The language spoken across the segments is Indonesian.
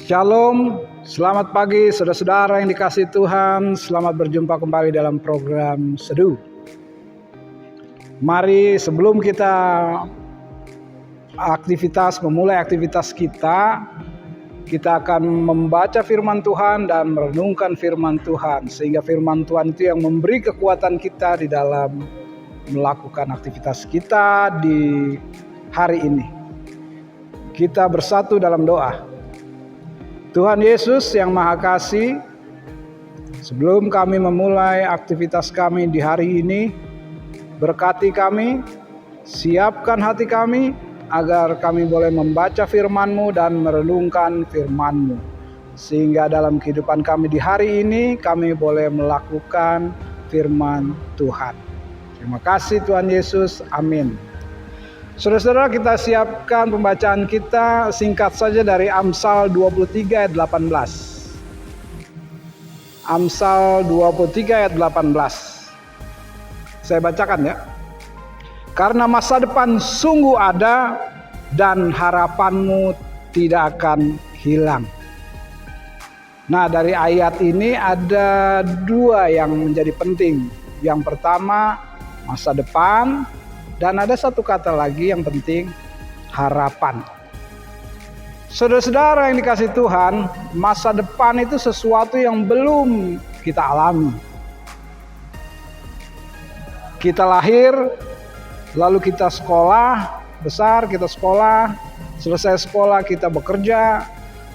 Shalom, selamat pagi saudara-saudara yang dikasihi Tuhan. Selamat berjumpa kembali dalam program Seduh. Mari sebelum kita memulai aktivitas kita akan membaca firman Tuhan dan merenungkan firman Tuhan. Sehingga firman Tuhan itu yang memberi kekuatan kita di dalam melakukan aktivitas kita di hari ini. Kita bersatu dalam doa. Tuhan Yesus yang Maha Kasih, sebelum kami memulai aktivitas kami di hari ini, berkati kami, siapkan hati kami, agar kami boleh membaca firman-Mu dan merenungkan firman-Mu. Sehingga dalam kehidupan kami di hari ini, kami boleh melakukan firman Tuhan. Terima kasih Tuhan Yesus, amin. Saudara-saudara, kita siapkan pembacaan kita singkat saja dari Amsal 23 ayat 18. Amsal 23 ayat 18. Saya bacakan ya. Karena masa depan sungguh ada dan harapanmu tidak akan hilang. Nah, dari ayat ini ada dua yang menjadi penting. Yang pertama, masa depan. Dan ada satu kata lagi yang penting, harapan. Saudara-saudara yang dikasihi Tuhan, masa depan itu sesuatu yang belum kita alami. Kita lahir, lalu kita sekolah, selesai sekolah kita bekerja,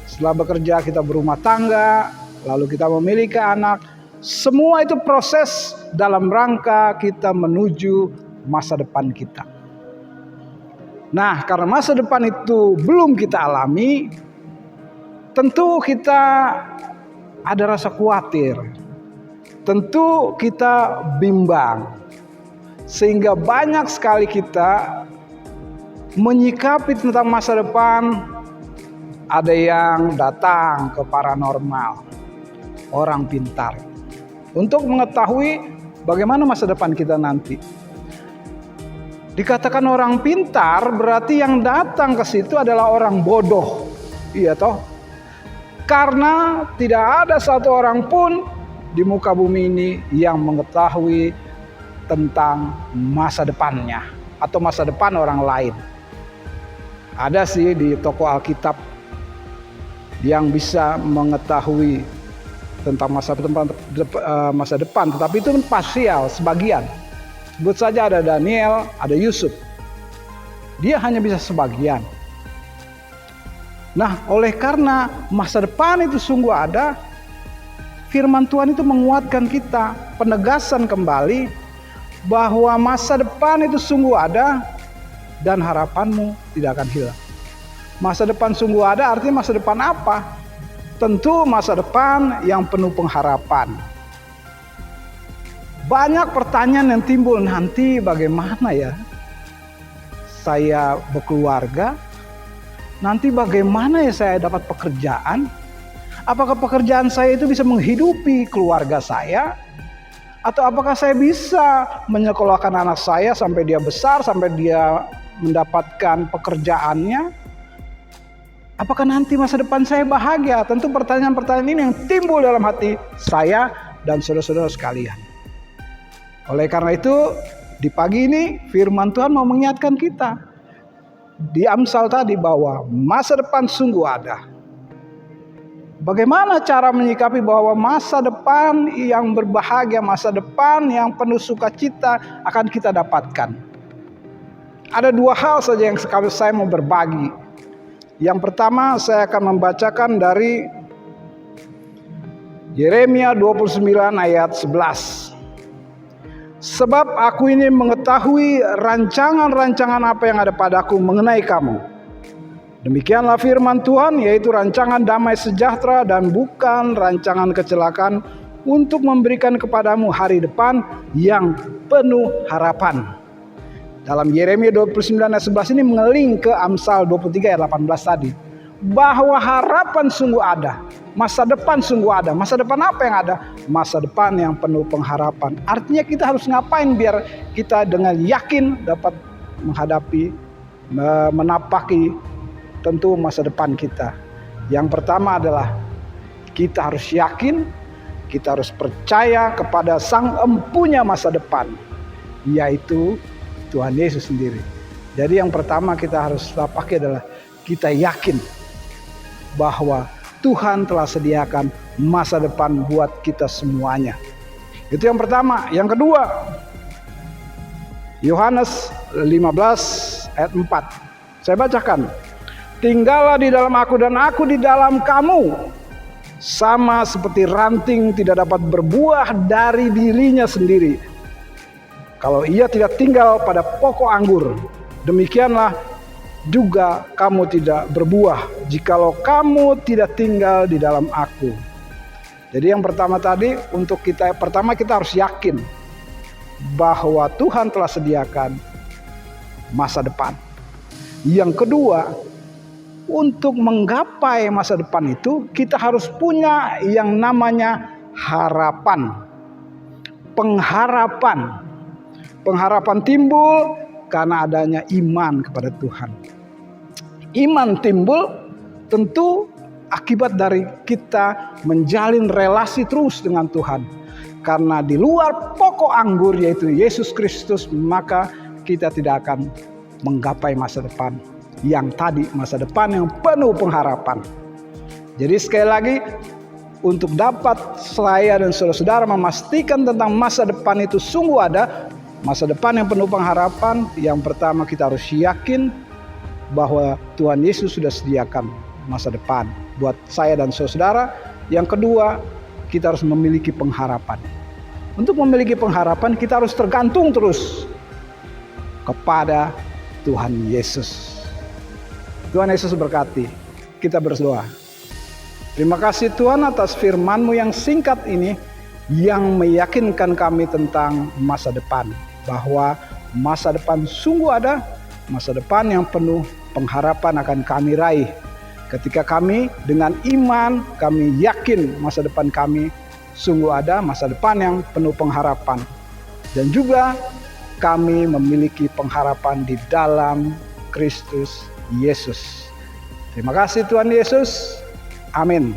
setelah bekerja kita berumah tangga, lalu kita memiliki anak. Semua itu proses dalam rangka kita menuju masa depan kita. Nah, karena masa depan itu belum kita alami, tentu kita ada rasa khawatir. Tentu kita bimbang. Sehingga banyak sekali kita menyikapi tentang masa depan, ada yang datang ke paranormal, orang pintar, untuk mengetahui bagaimana masa depan kita nanti. Dikatakan orang pintar berarti yang datang ke situ adalah orang bodoh. Iya toh? Karena tidak ada satu orang pun di muka bumi ini yang mengetahui tentang masa depannya atau masa depan orang lain. Ada sih di toko Alkitab yang bisa mengetahui tentang masa depan, tetapi itu parsial, sebagian. Sebut saja ada Daniel, ada Yusuf. Dia hanya bisa sebagian. Nah, oleh karena masa depan itu sungguh ada, firman Tuhan itu menguatkan kita, penegasan kembali bahwa masa depan itu sungguh ada dan harapanmu tidak akan hilang. Masa depan sungguh ada artinya masa depan apa? Tentu masa depan yang penuh pengharapan. Banyak pertanyaan yang timbul nanti, bagaimana ya saya berkeluarga, nanti bagaimana ya saya dapat pekerjaan, apakah pekerjaan saya itu bisa menghidupi keluarga saya, atau apakah saya bisa menyekolahkan anak saya sampai dia besar, sampai dia mendapatkan pekerjaannya, apakah nanti masa depan saya bahagia? Tentu pertanyaan-pertanyaan ini yang timbul dalam hati saya dan saudara-saudara sekalian. Oleh karena itu, di pagi ini firman Tuhan mau mengingatkan kita di Amsal tadi bahwa masa depan sungguh ada. Bagaimana cara menyikapi bahwa masa depan yang berbahagia, masa depan yang penuh sukacita akan kita dapatkan? Ada dua hal saja yang sekali saya mau berbagi. Yang pertama, saya akan membacakan dari Yeremia 29 ayat 11. Sebab aku ini mengetahui rancangan-rancangan apa yang ada padaku mengenai kamu. Demikianlah firman Tuhan, yaitu rancangan damai sejahtera dan bukan rancangan kecelakaan, untuk memberikan kepadamu hari depan yang penuh harapan. Dalam Yeremia 29 ayat 11 ini mengeling ke Amsal 23 ayat 18 tadi. Bahwa harapan sungguh ada. Masa depan sungguh ada. Masa depan apa yang ada? Masa depan yang penuh pengharapan. Artinya kita harus ngapain biar kita dengan yakin dapat menghadapi, menapaki tentu masa depan kita. Yang pertama adalah kita harus yakin, kita harus percaya kepada Sang Empunya masa depan, yaitu Tuhan Yesus sendiri. Jadi yang pertama kita harus pakai adalah kita yakin bahwa Tuhan telah sediakan masa depan buat kita semuanya. Itu yang pertama. Yang kedua, Yohanes 15 ayat 4. Saya bacakan. Tinggallah di dalam aku dan aku di dalam kamu. Sama seperti ranting tidak dapat berbuah dari dirinya sendiri, kalau ia tidak tinggal pada pokok anggur, demikianlah juga kamu tidak berbuah jikalau kamu tidak tinggal di dalam aku. Jadi yang pertama tadi, pertama kita harus yakin bahwa Tuhan telah sediakan masa depan. Yang kedua, untuk menggapai masa depan itu kita harus punya yang namanya harapan. Pengharapan timbul karena adanya iman kepada Tuhan. Iman timbul tentu akibat dari kita menjalin relasi terus dengan Tuhan. Karena di luar pokok anggur yaitu Yesus Kristus, maka kita tidak akan menggapai masa depan yang tadi, masa depan yang penuh pengharapan. Jadi sekali lagi, untuk dapat saya dan saudara-saudara memastikan tentang masa depan itu sungguh ada, masa depan yang penuh pengharapan, yang pertama kita harus yakin bahwa Tuhan Yesus sudah sediakan masa depan buat saya dan saudara. Yang kedua, kita harus memiliki pengharapan. Untuk memiliki pengharapan, kita harus tergantung terus kepada Tuhan Yesus. Tuhan Yesus berkati. Kita berdoa. Terima kasih Tuhan atas firman-Mu yang singkat ini, yang meyakinkan kami tentang masa depan, bahwa masa depan sungguh ada, masa depan yang penuh pengharapan akan kami raih. Ketika kami dengan iman, kami yakin masa depan kami sungguh ada, masa depan yang penuh pengharapan. Dan juga kami memiliki pengharapan di dalam Kristus Yesus. Terima kasih Tuhan Yesus. Amin.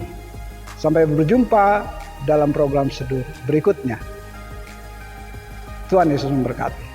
Sampai berjumpa dalam program seduh berikutnya. Tuhan Yesus memberkati.